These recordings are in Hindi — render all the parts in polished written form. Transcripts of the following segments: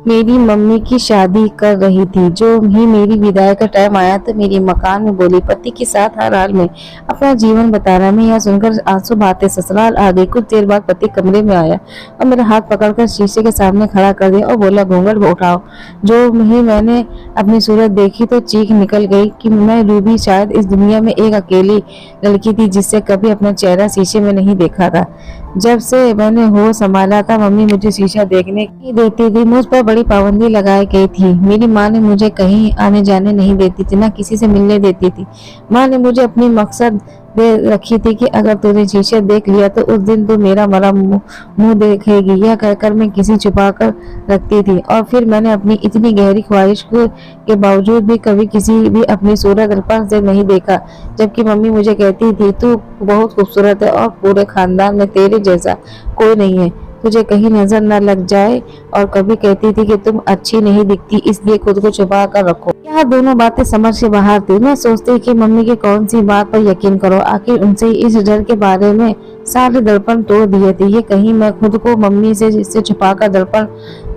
मेरी मम्मी की शादी कर रही थी। जो ही मेरी विदाई का टाइम आया तो मेरी मकान में बोली, पति के साथ हर हाल में अपना जीवन बताना। मैं यह सुनकर आंसू बहाते ससुराल आ गई। कुछ देर बाद पति कमरे में आया और मेरा हाथ पकड़कर शीशे के सामने खड़ा कर दिया और बोला, घूंघट उठाओ। जो ही मैंने अपनी सूरत देखी तो चीख निकल गई कि मैं रूबी शायद इस दुनिया में एक अकेली लड़की थी जिससे कभी अपना चेहरा शीशे में नहीं देखा था। जब से मैंने होश संभाला था, मम्मी मुझे शीशा देखने नहीं देती थी। मुझ पर बड़ी पाबंदी लगाई गई थी। मेरी माँ ने मुझे कहीं आने जाने नहीं देती थी, न किसी से मिलने देती थी। माँ ने मुझे अपनी मकसद दे रखी थी कि अगर तूने शीशे देख लिया तो उस दिन तू मेरा मरा मुंह देखेगी। यह कहकर मैं किसी छुपा कर रखती थी और फिर मैंने अपनी इतनी गहरी ख्वाहिश के बावजूद भी कभी किसी भी अपनी सूरत दर्पण से नहीं देखा। जबकि मम्मी मुझे कहती थी, तू बहुत खूबसूरत है और पूरे खानदान में तेरे जैसा कोई नहीं है, तुझे कहीं नजर न लग जाए। और कभी कहती थी कि तुम अच्छी नहीं दिखती, इसलिए खुद को छुपा कर रखो। यह दोनों बातें समझ से बाहर थी। मैं सोचती कि मम्मी की कौन सी बात पर यकीन करो। आखिर उनसे इस डर के बारे में सारे दर्पण तोड़ दिए थे। ये कहीं मैं खुद को मम्मी से इससे छुपाकर दर्पण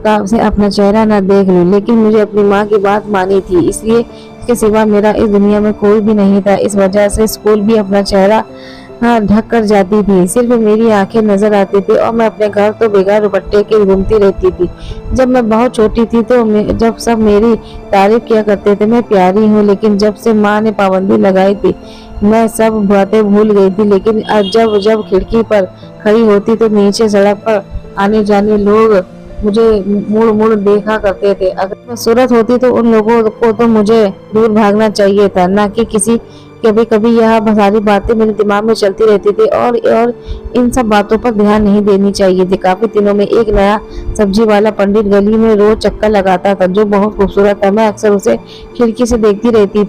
का से अपना चेहरा न देख लूं। लेकिन मुझे अपनी माँ की बात मानी थी, इसलिए इसके सिवा मेरा इस दुनिया में कोई भी नहीं था। इस वजह से स्कूल भी अपना चेहरा ढक कर जाती थी। सिर्फ मेरी आंखें नजर आती थी और मैं अपने घर तो बेकार दुपट्टे के घूमती रहती थी। जब मैं बहुत छोटी थी तो जब सब मेरी तारीफ किया करते थे, मैं प्यारी हूँ। लेकिन जब से माँ ने पाबंदी लगाई थी, मैं सब बातें भूल गई थी। लेकिन आज जब जब खिड़की पर खड़ी होती तो नीचे सड़क पर आने जाने लोग मुझे मुड़ मुड़ देखा करते थे। अगर मैं सूरत होती तो उन लोगों को तो मुझे दूर भागना चाहिए था, ना कि किसी। कभी कभी यह सारी बातें मेरे दिमाग में चलती रहती थी और इन सब बातों पर ध्यान नहीं देनी चाहिए थी। काफी दिनों में एक नया सब्जी वाला पंडित गली में रोज चक्कर लगाता था, जो बहुत खूबसूरत था। मैं अक्सर उसे खिड़की से देखती रहती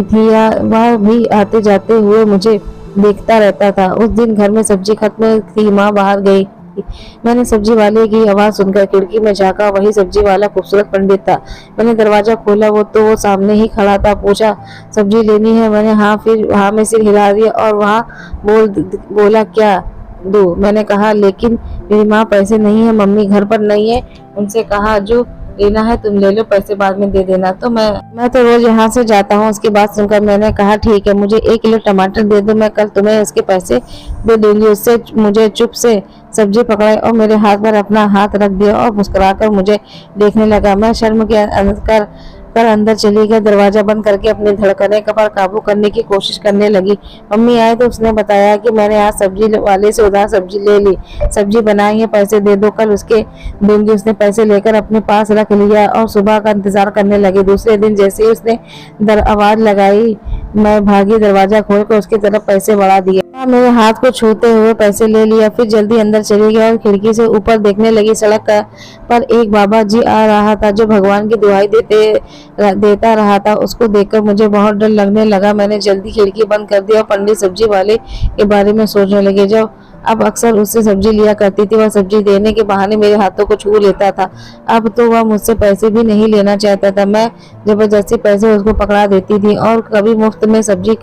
थी या वह भी आते जाते हुए मुझे देखता रहता था। उस दिन घर में सब्जी खत्म थी, माँ बाहर गई थी। मैंने सब्जी वाले की आवाज सुनकर खिड़की में झांका। वही सब्जी वाला खूबसूरत पंडित था। मैंने दरवाजा खोला, वो सामने ही खड़ा था। पूछा, सब्जी लेनी है? मैंने हाँ में सिर हिला दिया और वहाँ बोला, क्या दूं? मैंने कहा, लेकिन मेरी माँ पैसे नहीं है, मम्मी घर पर नहीं है। उनसे कहा, जो लेना है तुम ले लो, पैसे बाद में दे देना। तो मैं तो रोज यहाँ से जाता हूँ। उसकी बात सुनकर मैंने कहा, ठीक है, मुझे 1 किलो टमाटर दे दो, मैं कल तुम्हें इसके पैसे दे दूंगी। उससे मुझे चुप से सब्जी पकड़ाई और मेरे हाथ पर अपना हाथ रख दिया और मुस्कुराकर मुझे देखने लगा। मैं शर्म के अंदर चली गई। दरवाजा बंद करके अपनी धड़कने पर काबू करने की कोशिश करने लगी। मम्मी आए तो उसने बताया कि मैंने आज सब्जी वाले से उधार सब्जी ले ली। सब्जी बनाई है, पैसे दे दो, कल उसके दूंगी। उसने पैसे लेकर अपने पास रख लिया और सुबह का इंतजार करने लगी। दूसरे दिन जैसे ही उसने आवाज लगाई, मैं भागी। दरवाजा खोलकर उसकी तरफ पैसे बढ़ा दिए। मेरे हाथ को छूते हुए पैसे ले लिया, फिर जल्दी अंदर चली गई और खिड़की से ऊपर देखने लगी। सड़क पर एक बाबा जी आ रहा था, जो भगवान की दुआई देता रहा था। उसको देखकर मुझे बहुत डर लगने लगा। मैंने जल्दी खिड़की बंद कर दी और पंडित सब्जी वाले के बारे में सोचने लगे। जब अब अक्सर उससे सब्जी लिया करती थी, वह सब्जी देने के बहाने मेरे हाथों को छू लेता था। अब तो वह मुझसे पैसे भी नहीं लेना चाहता था। मैं जबरदस्ती पैसे उसको पकड़ा देती थी और कभी मुफ्त में सब्जी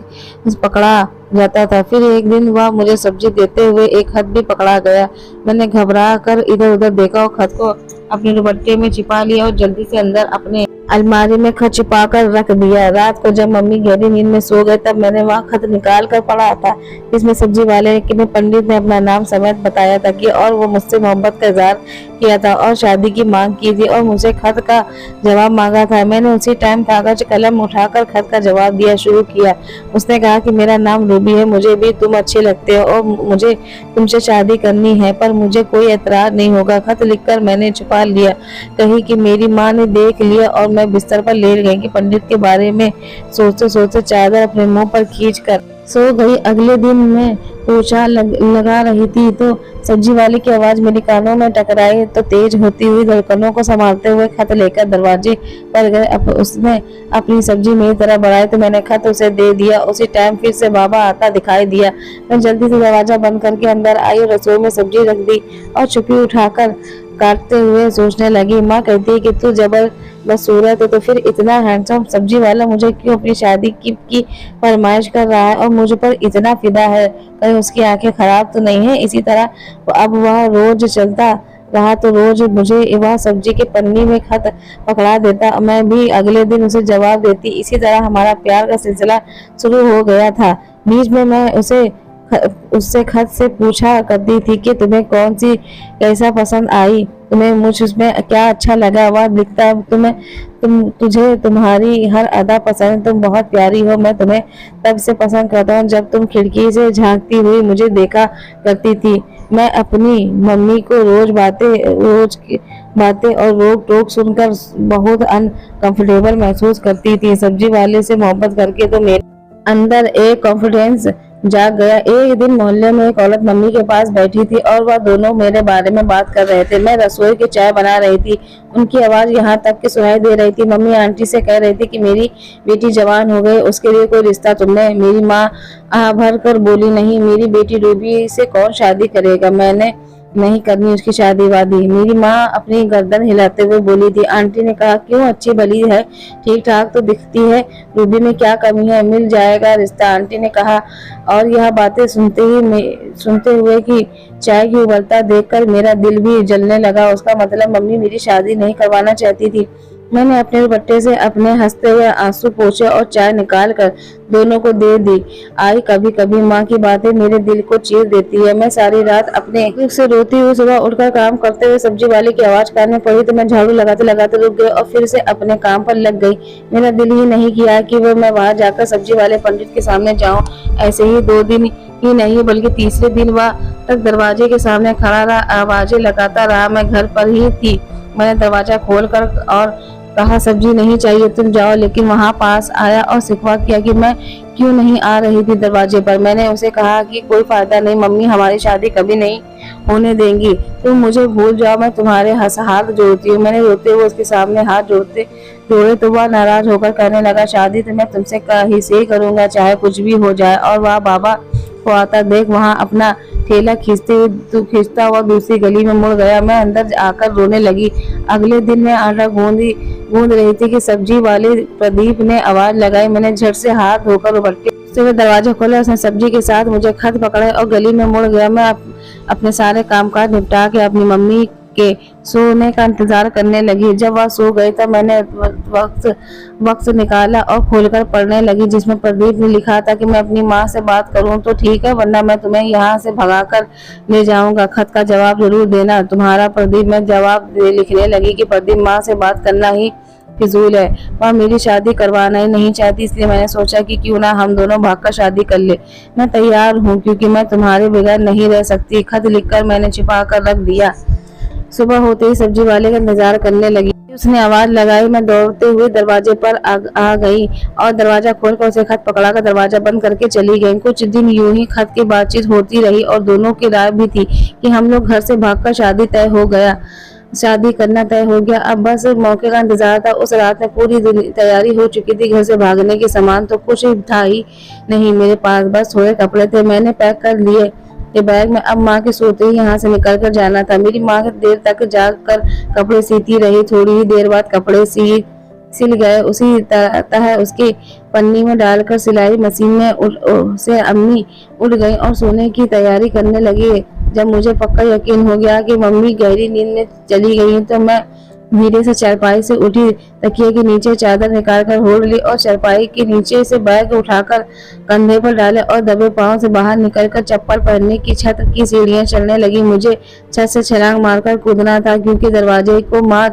पकड़ा जाता था। फिर एक दिन वह मुझे सब्जी देते हुए एक खत भी पकड़ा गया। मैंने घबरा कर इधर उधर देखा और खत को अपने दुपट्टे में छिपा लिया और जल्दी से अंदर अपने अलमारी में खत छिपा कर रख दिया। रात को जब मम्मी गहरी नींद में सो गए, तब मैंने वह खत निकाल कर पढ़ा था। इसमें सब्जी वाले के पंडित ने अपना नाम समेत बताया था कि और वो मुझसे मोहब्बत का इजहार किया था और शादी की मांग की थी और मुझे खत का जवाब मांगा था। मैंने उसी टाइम कागज कलम उठाकर खत का जवाब दिया शुरू किया। उसने कहा कि मेरा नाम रूबी है, मुझे भी तुम अच्छे लगते हो और मुझे तुमसे शादी करनी है, पर मुझे कोई एतराज नहीं होगा। खत लिखकर मैंने छुपा लिया कहीं कि मेरी माँ ने देख लिया और मैं बिस्तर पर लेट गई कि पंडित के बारे में सोचते सोचते चादर अपने मुंह पर खींच कर सो गई। अगले दिन मैं पोछा लगा रही थी तो सब्जी वाले की आवाज मेरे कानों में टकराई। तो तेज होती हुई धड़कनों को संभालते हुए खत लेकर दरवाजे पर गए। उसने अपनी सब्जी मेरी तरह बढ़ाई तो मैंने खत उसे दे दिया। उसी टाइम फिर से बाबा आता दिखाई दिया। मैं जल्दी से दरवाजा बंद करके अंदर आई और रसोई में सब्जी रख दी और छुपी उठाकर काटते हुए सोचने लगी। माँ कहती है कि तू बदसूरत है, तो फिर इतना हैंडसम सब्जी वाला मुझे क्यों अपनी शादी की फरमाइश कर रहा है और मुझ पर इतना फिदा है? कहीं उसकी आंखें खराब तो नहीं है? इसी तरह अब वह रोज चलता रहा तो रोज मुझे वह सब्जी के पन्नी में खत पकड़ा देता, मैं भी अगले दिन उसे जवाब देती। इसी तरह हमारा प्यार का सिलसिला शुरू हो गया था। बीच में मैं उससे खत से पूछा करती थी कि तुम्हें कौन सी कैसा पसंद आई, तुम्हें मुझ उसमें क्या अच्छा लगा। वह लिखता, तुझे तुम्हारी हर अदा पसंद, तुम बहुत प्यारी हो। मैं तुम्हें तब से पसंद करता हूँ जब तुम खिड़की से झांकती हुई मुझे देखा करती थी। मैं अपनी मम्मी को रोज की बातें और रोक टोक सुनकर बहुत अनकंफर्टेबल महसूस करती थी। सब्जी वाले से मोहब्बत करके तो मेरे अंदर एक कॉन्फिडेंस जाग गया। एक दिन मोहल्ले में एक औरत मम्मी के पास बैठी थी और वह दोनों मेरे बारे में बात कर रहे थे। मैं रसोई की चाय बना रही थी। उनकी आवाज यहाँ तक कि सुनाई दे रही थी। मम्मी आंटी से कह रही थी कि मेरी बेटी जवान हो गई, उसके लिए कोई रिश्ता तुमने। मेरी माँ आह भर कर बोली, नहीं, मेरी बेटी रूबी से कौन शादी करेगा, मैंने नहीं करनी उसकी शादी वादी। मेरी माँ अपनी गर्दन हिलाते हुए बोली थी। आंटी ने कहा, क्यों, अच्छी भली है, ठीक ठाक तो दिखती है, रूबी में क्या कमी है, मिल जाएगा रिश्ता, आंटी ने कहा। और यह बातें सुनते हुए कि चाय की उबलता देखकर मेरा दिल भी जलने लगा। उसका मतलब मम्मी मेरी शादी नहीं करवाना चाहती थी। मैंने अपने दुपट्टे से अपने हंसते हुए आंसू पोंछे और चाय निकाल कर दोनों को दे दी। आई कभी कभी माँ की बातें मेरे दिल को चीर देती है। मैं सारी रात अपने दुख से रोती हुई सुबह उठकर काम करते हुए सब्जी वाले की आवाज कान में पड़ी तो मैं झाड़ू लगाते लगाते रुक गई और फिर से अपने काम पर लग गई। मेरा दिल ही नहीं किया कि मैं वहां जाकर सब्जी वाले पंडित के सामने जाऊं। ऐसे ही 2 दिन ही नहीं बल्कि तीसरे दिन वह तक दरवाजे के सामने खड़ा रहा, आवाजें लगाता रहा। मैं घर पर ही थी। मैंने दरवाजा खोलकर और कहा, सब्जी नहीं चाहिए, तुम जाओ। लेकिन वहां पास आया और शिकवा किया कि मैं क्यों नहीं आ रही थी दरवाजे पर। मैंने उसे कहा कि कोई फायदा नहीं, मम्मी हमारी शादी कभी नहीं होने देंगी, तुम मुझे भूल जाओ, मैं तुम्हारे हाथ जोड़ती हूँ। मैंने रोते हुए उसके सामने हाथ जोड़े तो वह नाराज होकर कहने लगा, शादी तो मैं तुमसे ही करूंगा, चाहे कुछ भी हो जाए। और वह बाबा को आता देख वहां अपना ठेला खींचता हुआ दूसरी गली में मुड़ गया। मैं अंदर आकर रोने लगी। अगले दिन मैं आटा गूंद रही थी कि सब्जी वाले प्रदीप ने आवाज लगाई। मैंने झट से हाथ धोकर उबट्टे से हुए दरवाजा खोला। उसने सब्जी के साथ मुझे खत पकड़े और गली में मुड़ गया। मैं अपने सारे कामकाज निपटा के अपनी मम्मी के सोने का इंतजार करने लगी। जब वह सो गई तब मैंने वक्त निकाला और खोलकर पढ़ने लगी, जिसमें प्रदीप ने लिखा था कि मैं अपनी माँ से बात करूं तो ठीक है, वरना मैं तुम्हें यहाँ से भगाकर ले जाऊंगा। खत का जवाब जरूर देना, तुम्हारा प्रदीप। मैं जवाब लिखने लगी कि प्रदीप, माँ से बात करना ही फिजूल है, वह मेरी शादी करवाना ही नहीं चाहती, इसलिए मैंने सोचा कि क्यों ना हम दोनों भागकर शादी कर ले। मैं तैयार हूँ क्योंकि मैं तुम्हारे बगैर नहीं रह सकती। खत लिखकर मैंने छिपा कर रख दिया। सुबह होते ही सब्जी वाले का इंतजार करने लगी। उसने आवाज लगाई। मैं दौड़ते हुए दरवाजे पर आ गई और दरवाजा खोलकर उसे खत पकड़ाकर दरवाजा बंद करके चली गई। कुछ दिन यूं ही खत की बातचीत होती रही और दोनों की राय भी थी कि हम लोग घर से भागकर शादी करना तय हो गया। अब बस मौके का इंतजार था। उस रात में पूरी तैयारी हो चुकी थी। घर से भागने के सामान तो कुछ था ही नहीं मेरे पास, बस थोड़े कपड़े थे, मैंने पैक कर लिए के बैग में। अब माँ के सोते ही यहाँ से निकल कर जाना था। मेरी माँ देर तक जाग कर कपड़े सीती रही। थोड़ी ही देर बाद कपड़े सिल गए। उसी तरह उसकी पन्नी में डालकर सिलाई मशीन में से अम्मी उठ गई और सोने की तैयारी करने लगी। जब मुझे पक्का यकीन हो गया कि मम्मी गहरी नींद में चली गई तो मैं धीरे से चारपाई से उठी, तकिए के नीचे चादर निकालकर ओढ़ ली और चारपाई के नीचे से बैग उठाकर कंधे पर डाले और दबे पांव से बाहर निकलकर चप्पल पहनने की छत की सीढ़ियां चढ़ने लगी। मुझे छत से छलांग मारकर कूदना था क्योंकि दरवाजे को माँ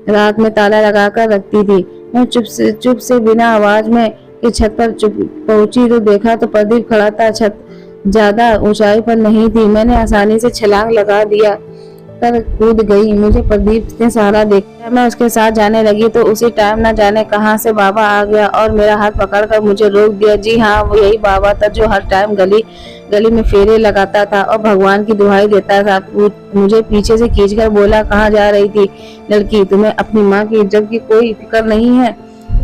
रात में ताला लगाकर रखती थी। मैं चुप से बिना आवाज में कि छत पर पहुंची तो देखा तो प्रदीप खड़ा था। छत ज्यादा ऊंचाई पर नहीं थी। मैंने आसानी से छलांग लगा दिया कर कूद गई। मुझे प्रदीप ने सहारा देखा। मैं उसके साथ जाने लगी तो उसी टाइम न जाने कहां से बाबा आ गया और मेरा हाथ पकड़कर मुझे रोक दिया। जी हाँ, वो यही बाबा था जो हर टाइम गली में फेरे लगाता था और भगवान की दुहाई देता था। मुझे पीछे से खींचकर बोला, कहाँ जा रही थी लड़की, तुम्हें अपनी माँ की इज्जत की कोई फिक्र नहीं है?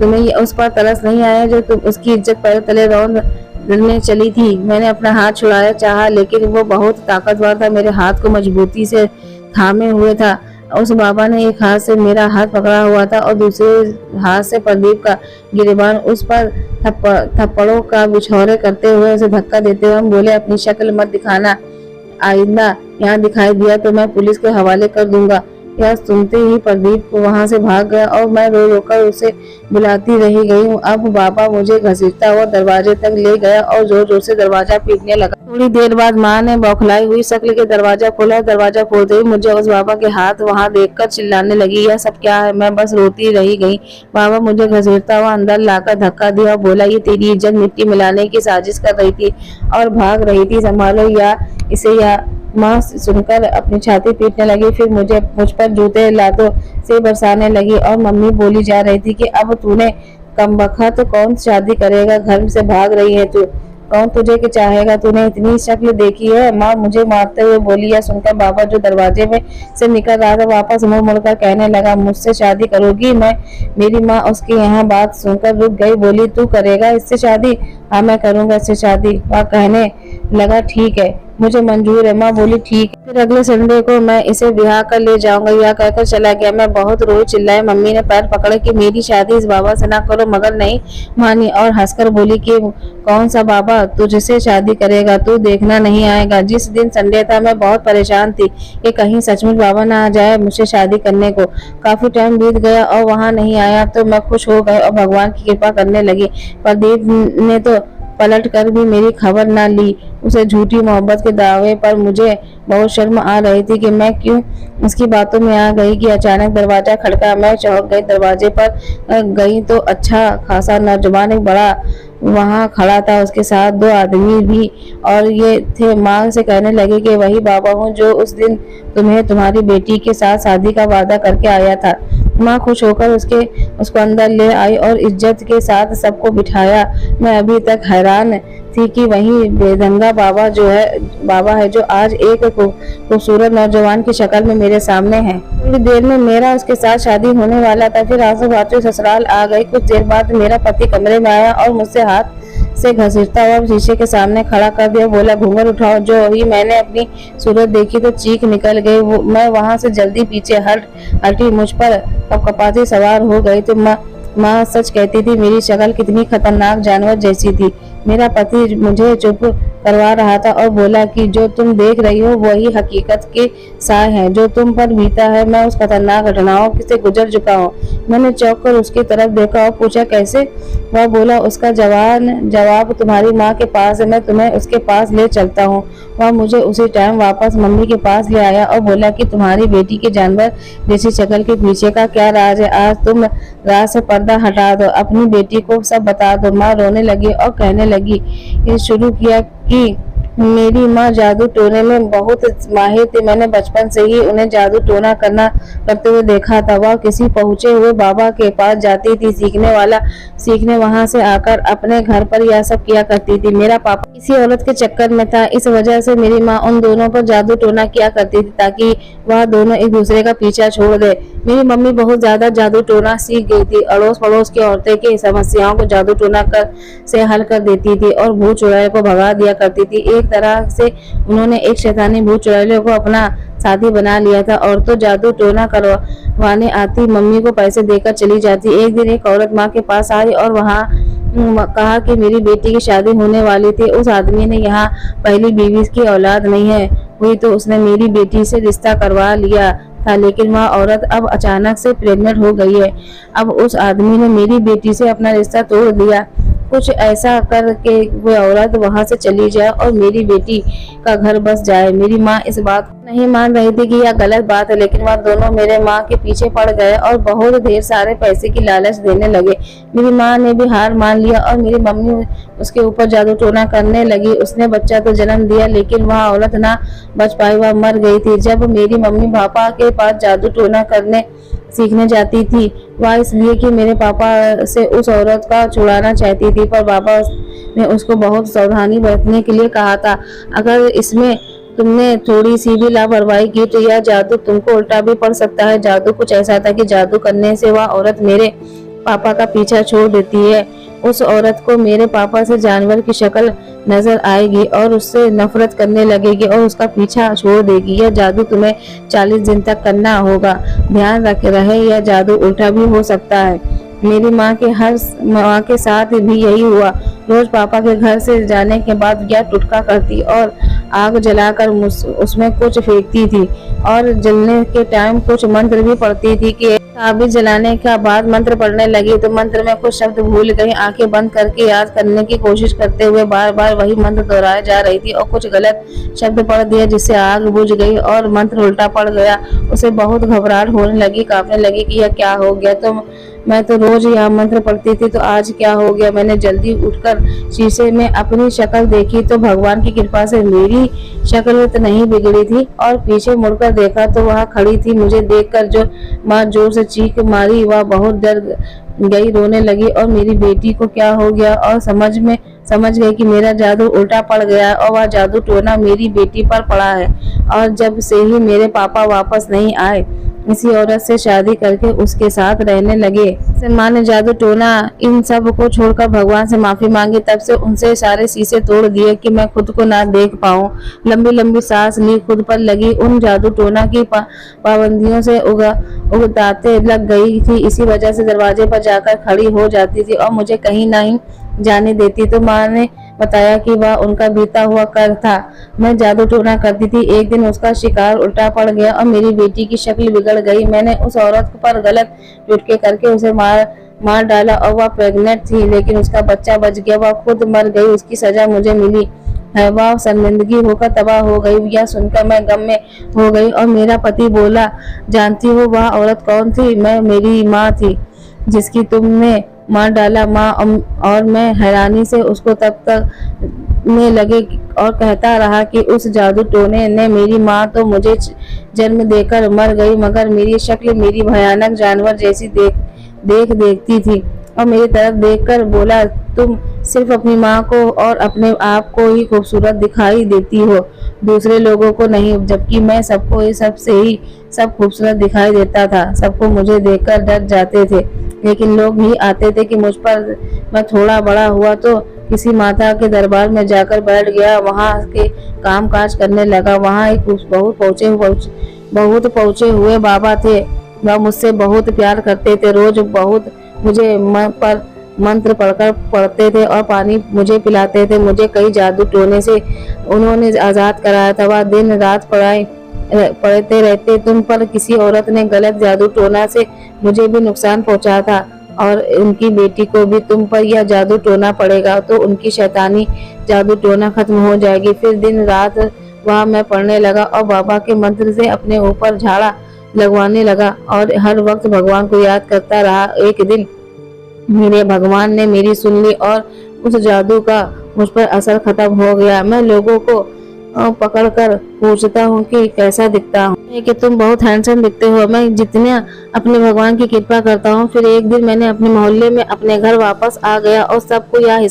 तुम्हें उस पर तरस नहीं आया जो तुम उसकी इज्जत पैर तले रौंदने चली थी? मैंने अपना हाथ छुड़ाया चाहा लेकिन वो बहुत ताकतवर था, मेरे हाथ को मजबूती से थामे हुए था। उस बाबा ने एक हाथ से मेरा हाथ पकड़ा हुआ था और दूसरे हाथ से प्रदीप का गिरेबान। उस पर थप्पड़ों का बिछौरे करते हुए उसे धक्का देते हुए हम बोले, अपनी शक्ल मत दिखाना, आइंदा यहाँ दिखाई दिया तो मैं पुलिस के हवाले कर दूंगा। यह सुनते ही प्रदीप को वहां से भाग गया और मैं रो रो कर उसे बुलाती रही गई हूँ। अब बाबा मुझे घसीटता हुआ दरवाजे तक ले गया और जोर जोर से दरवाजा पीटने लगा। थोड़ी देर बाद माँ ने बौखलाई हुई शक्ल के दरवाजा खोला। दरवाजा खोलते ही मुझे उस बाबा के हाथ वहां देखकर चिल्लाने लगी, यह सब क्या है? मैं बस रोती रही गई। बाबा मुझे घसीटता हुआ अंदर लाकर धक्का दिया और बोला, ये तेरी इज्जत मिट्टी मिलाने की साजिश कर रही थी और भाग रही थी, संभालो या इसे या। माँ सुनकर अपनी छाती पीटने लगी, फिर मुझ पर जूते लातों से बरसाने लगी और मम्मी बोली जा रही थी कि अब तूने कमबख्त कौन शादी करेगा, घर से भाग रही है तू, कौन तुझे के चाहेगा, तूने इतनी शक्ल देखी है। माँ मुझे मारते हुए बोली। यह सुनकर बाबा जो दरवाजे में से निकल रहा था वापस मुड़ मुड़कर कहने लगा, मुझसे शादी करोगी? मेरी माँ उसकी यहाँ बात सुनकर रुक गई, बोली, तू करेगा इससे शादी? हाँ मैं करूंगा इससे शादी। वह कहने लगा, ठीक है, मुझे मंजूर है। माँ बोली, ठीक है, फिर अगले संडे को मैं इसे ब्याह कर ले जाऊंगा। यह कहकर चला गया। मैं बहुत रोई चिल्लाई। मम्मी ने पैर पकड़े कि मेरी शादी इस बाबा से ना करो, मगर नहीं मानी और हंसकर बोली कि कौन सा बाबा तुझसे शादी करेगा, तू देखना नहीं आएगा। जिस दिन संडे था मैं बहुत परेशान थी कि कहीं सचमुच बाबा ना आ जाए मुझसे शादी करने को। काफी टाइम बीत गया और वहां नहीं आया तो मैं खुश हो गई और भगवान की कृपा करने लगी। प्रदीप ने तो पलट कर भी मेरी खबर न ली। उसे झूठी मोहब्बत के दावे पर मुझे बहुत शर्म आ रही थी कि मैं क्यों उसकी बातों में आ गई कि अचानक दरवाजा खड़का। मैं चौंक गई। दरवाजे पर गई तो अच्छा खासा नौजवान एक बड़ा वहां खड़ा था, उसके साथ दो आदमी भी, और ये थे। माँ से कहने लगे कि वही बाबा हूँ जो उस दिन तुम्हें तुम्हारी बेटी के साथ शादी का वादा करके आया था। माँ खुश होकर उसको अंदर ले आई और इज्जत के साथ सबको बिठाया। मैं अभी तक हैरान थी कि वही बेढंगा बाबा है जो आज एक खूबसूरत नौजवान की शक्ल में मेरे सामने है। थोड़ी देर में मेरा उसके साथ शादी होने वाला था। फिर आंसू बहाते ससुराल आ गई। कुछ देर बाद मेरा पति कमरे में आया और मुझसे हाथ से घसीटता हुआ शीशे के सामने खड़ा कर दिया। बोला, घूंघट उठाओ। जो ही मैंने अपनी सूरत देखी तो चीख निकल गई। मैं वहां से जल्दी पीछे हटी। मुझ पर कपकपाती सवार हो गई तो माँ सच कहती थी, मेरी शक्ल कितनी खतरनाक जानवर जैसी थी। मेरा पति मुझे चुप करवा रहा था और बोला कि जो तुम देख रही हो वही हकीकत के साय है जो तुम पर बीता है। मैं उस खतरनाक घटनाओं से गुजर चुका हूँ। मैंने चौंक कर उसकी तरफ देखा और पूछा, कैसे? वह बोला, उसका जवाब तुम्हारी माँ के पास है, मैं तुम्हें उसके पास ले चलता हूँ। वह मुझे उसी टाइम वापस मम्मी के पास ले आया और बोला कि तुम्हारी बेटी के जानवर जैसी शक्ल के पीछे का क्या राज है। आज तुम राज से पर्दा हटा दो, अपनी बेटी को सब बता दो। माँ रोने लगी और कहने लगी शुरू किया कि मेरी माँ जादू टोने में बहुत माहिर थी। मैंने बचपन से ही उन्हें जादू टोना करते हुए देखा था। वह किसी पहुंचे हुए बाबा के पास जाती थी सीखने वहां से आकर अपने घर पर यह सब किया करती थी। मेरा पापा किसी औरत के चक्कर में था, इस वजह से मेरी माँ उन दोनों पर जादू टोना किया करती थी ताकि वह दोनों एक दूसरे का पीछा छोड़ दे। मेरी मम्मी बहुत ज्यादा जादू टोना सीख गई थी। अड़ोस पड़ोस की औरतें की समस्याओं को जादू टोना से हल कर देती थी और भूत चुड़ैल को भगा दिया करती थी। एक तरह से उन्होंने एक शैतानी भूत चुड़ैल को अपना साथी बना लिया था और तो जादू टोना करवाने आती मम्मी को पैसे देकर चली जाती। एक दिन एक औरत माँ के पास आई और वहाँ कहा कि मेरी बेटी की शादी होने वाली थी। उस आदमी ने यहाँ पहली बीवी की औलाद नहीं है हुई तो उसने मेरी बेटी से रिश्ता करवा लिया था, लेकिन वह औरत अब अचानक से प्रेग्नेंट हो गई है। अब उस आदमी ने मेरी बेटी से अपना रिश्ता तोड़ दिया। कुछ ऐसा कर के वो औरत वहां से चली जाए और मेरी बेटी का घर बस जाए। मेरी माँ इस बात को नहीं मान रही थी कि यह गलत बात है, लेकिन वह दोनों मेरे माँ के पीछे पड़ गए और बहुत ढेर सारे पैसे की लालच देने लगे। मेरी माँ ने भी हार मान लिया और मेरी मम्मी उसके ऊपर जादू टोना करने लगी। उसने बच्चा तो जन्म दिया लेकिन वह औरत ना बच पाई, वह मर गई थी। जब मेरी मम्मी पापा के पास जादू टोना करने सीखने जाती थी वह इसलिए कि मेरे पापा से उस औरत का छुड़ाना चाहती थी, पर पापा ने उसको बहुत सावधानी बरतने के लिए कहा था। अगर इसमें तुमने थोड़ी सी भी लापरवाही की तो यह जादू तुमको उल्टा भी पड़ सकता है। जादू कुछ ऐसा था कि जादू करने से वह औरत मेरे पापा का पीछा छोड़ देती है। उस औरत को मेरे पापा से जानवर की शक्ल नजर आएगी और उससे नफरत करने लगेगी और उसका पीछा छोड़ देगी। यह जादू तुम्हें 40 दिन तक करना होगा। ध्यान रहे यह जादू उल्टा भी हो सकता है। मेरी माँ के साथ भी यही हुआ। रोज पापा के घर से जाने के बाद यह टुटका करती और आग जलाकर उसमें कुछ फेंकती थी और जलने के टाइम कुछ मंत्र भी पढ़ती थी कि ताबीज जलाने के बाद मंत्र पढ़ने लगी तो मंत्र में कुछ शब्द भूल गई। आंखें बंद करके याद करने की कोशिश करते हुए बार बार वही मंत्र दोहराए जा रही थी और कुछ गलत शब्द पढ़ दिया जिससे आग बुझ गई और मंत्र उल्टा पड़ गया। उसे बहुत घबराहट होने लगी, कांपने लगी कि यह क्या हो गया। तो मैं तो रोज यह मंत्र पढ़ती थी, तो आज क्या हो गया। मैंने जल्दी उठकर शीशे में अपनी शक्ल देखी तो भगवान की कृपा से मेरी शक्ल तो नहीं बिगड़ी थी और पीछे मुड़कर देखा तो वह खड़ी थी। मुझे देखकर जो माँ जोर से चीख मारी, वह बहुत डर गई, रोने लगी और मेरी बेटी को क्या हो गया और समझ गई कि मेरा जादू उल्टा पड़ गया और वह जादू टोना मेरी बेटी पर पड़ा है। और जब से ही मेरे पापा वापस नहीं आए, इसी औरत से शादी करके उसके साथ रहने लगे। से माँ ने जादू टोना इन सब को छोड़कर भगवान से माफी मांगी। तब से उनसे सारे शीशे तोड़ दिए कि मैं खुद को ना देख पाऊं। लंबी लंबी सांस ली, खुद पर लगी उन जादू टोना की पाबंदियों से उगताते लग गई थी। इसी वजह से दरवाजे पर जाकर खड़ी हो जाती थी और मुझे कहीं नहीं जाने देती। तो माँ ने बताया कि वह उनका बीता हुआ कर था। मैं जादू टोना करती थी। एक दिन उसका शिकार उल्टा पड़ गया और मेरी बेटी की शक्ल बिगड़ गई। मैंने उस औरत पर गलत टुटके करके उसे मार डाला और वह प्रेग्नेंट थी, लेकिन उसका बच्चा बच गया। वह खुद मर गई, उसकी सजा मुझे मिली है। वह शर्मिंदगी होकर तबाह हो गई। यह सुनकर मैं गम में हो गई और मेरा पति बोला, जानती हो वह औरत कौन थी? मेरी माँ थी जिसकी तुमने मार डाला। माँ और मैं हैरानी से उसको तक में लगे और कहता रहा कि उस जादू टोने ने मेरी माँ तो मुझे जन्म देकर मर गई, मगर मेरी शक्ल मेरी भयानक जानवर जैसी देखती थी और मेरी तरफ देखकर बोला, तुम सिर्फ अपनी माँ को और अपने आप को ही खूबसूरत दिखाई देती हो, दूसरे लोगों को नहीं। जबकि मैं सबको ये सबसे ही सब खूबसूरत दिखाई देता था। सबको मुझे देखकर डर जाते थे, लेकिन लोग भी आते थे कि मुझ पर। मैं थोड़ा बड़ा हुआ तो किसी माता के दरबार में जाकर बैठ गया, वहाँ के काम काज करने लगा। वहाँ एक बहुत पहुँचे हुए बाबा थे। वह मुझसे बहुत प्यार करते थे। रोज बहुत मुझे पर मंत्र पढ़ते थे और पानी मुझे पिलाते थे। मुझे कई जादू टोने से उन्होंने आजाद कराया था। वह दिन रात पढ़ते रहते तुम पर। किसी औरत ने गलत जादू टोना से मुझे भी नुकसान पहुंचा था और उनकी बेटी को भी तुम पर यह जादू टोना पड़ेगा तो उनकी शैतानी जादू टोना खत्म हो जाएगी। फिर दिन रात वह मैं पढ़ने लगा और बाबा के मंत्र से अपने ऊपर झाड़ा लगवाने लगा और हर वक्त भगवान को याद करता रहा। एक दिन मेरे भगवान ने मेरी सुन ली और उस जादू का मुझ पर असर खत्म हो गया। मैं लोगों को पकड़कर पूछता हूँ कि कैसा दिखता हूँ, कि तुम बहुत हैंडसम दिखते हो। मैं जितना अपने भगवान की कृपा करता हूँ। फिर एक दिन मैंने अपने मोहल्ले में अपने घर वापस आ गया और सबको यह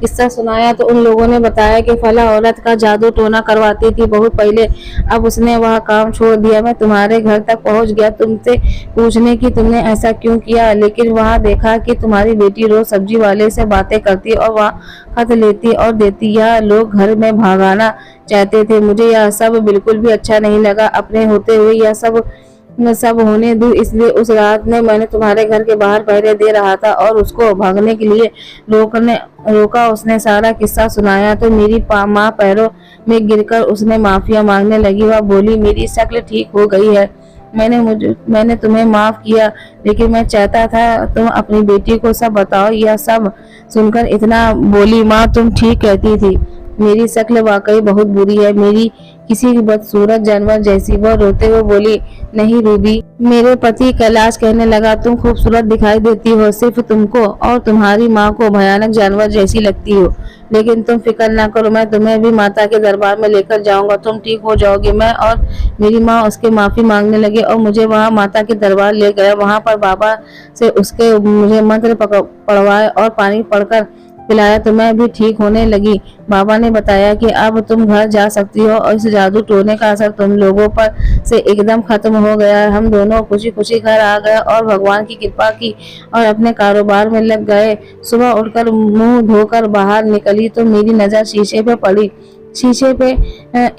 किस्सा सुनाया तो उन लोगों ने बताया कि फला औरत का जादू टोना करवाती थी बहुत पहले, अब उसने वह काम छोड़ दिया। मैं तुम्हारे घर तक पहुँच गया तुमसे पूछने की तुमने ऐसा क्यों किया, लेकिन वहाँ देखा कि तुम्हारी बेटी रोज सब्जी वाले से बातें करती और वह खत लेती और देती। यह लोग घर में भागाना चाहते थे। मुझे यह सब बिल्कुल भी अच्छा नहीं लगा। अपने होते हुए यह सब होने दूं, इसलिए उस रात ने मैंने तुम्हारे घर के बाहर पहरे दे रहा था और उसको भागने के लिए रोका। उसने सारा किस्सा सुनाया तो मेरी माँ पैरों में गिरकर उसने माफिया मांगने लगी। वह बोली, मेरी शक्ल ठीक हो गई है, मैंने तुम्हें माफ किया, लेकिन मैं चाहता था तुम अपनी बेटी को सब बताओ। यह सब सुनकर इतना बोली, माँ तुम ठीक कहती थी, मेरी शक्ल वाकई बहुत बुरी है, मेरी किसी बदसूरत जानवर जैसी। वह रोते हुए बोली, नहीं रूबी, मेरे पति कैलाश कहने लगा, तुम खूबसूरत दिखाई देती हो, सिर्फ तुमको और तुम्हारी माँ को भयानक जानवर जैसी लगती हो। लेकिन तुम फिक्र ना करो, मैं तुम्हें भी माता के दरबार में लेकर जाऊंगा, तुम ठीक हो जाओगी। मैं और मेरी माँ उसके माफी मांगने लगे और मुझे वहाँ माता के दरबार ले गया। वहाँ पर बाबा से उसके मुझे मंत्र पढ़वाए और पानी पढ़कर पिलाया तो मैं भी ठीक होने लगी। बाबा ने बताया कि अब तुम घर जा सकती हो और इस जादू टोने का असर तुम लोगों पर से एकदम खत्म हो गया है। हम दोनों खुशी खुशी घर आ गए और भगवान की कृपा की और अपने कारोबार में लग गए। सुबह उठकर मुंह धोकर बाहर निकली तो मेरी नजर शीशे पर पड़ी। शीशे पे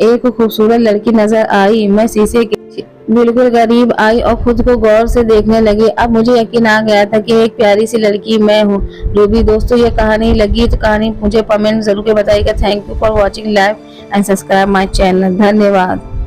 एक खूबसूरत लड़की नजर आई। मैं शीशे के बिल्कुल करीब आई और खुद को गौर से देखने लगी। अब मुझे यकीन आ गया था कि एक प्यारी सी लड़की मैं हूँ। रूबी दोस्तों, ये कहानी लगी तो कहानी मुझे कमेंट जरूर के बताइएगा। Thank you for watching live and subscribe my channel. धन्यवाद।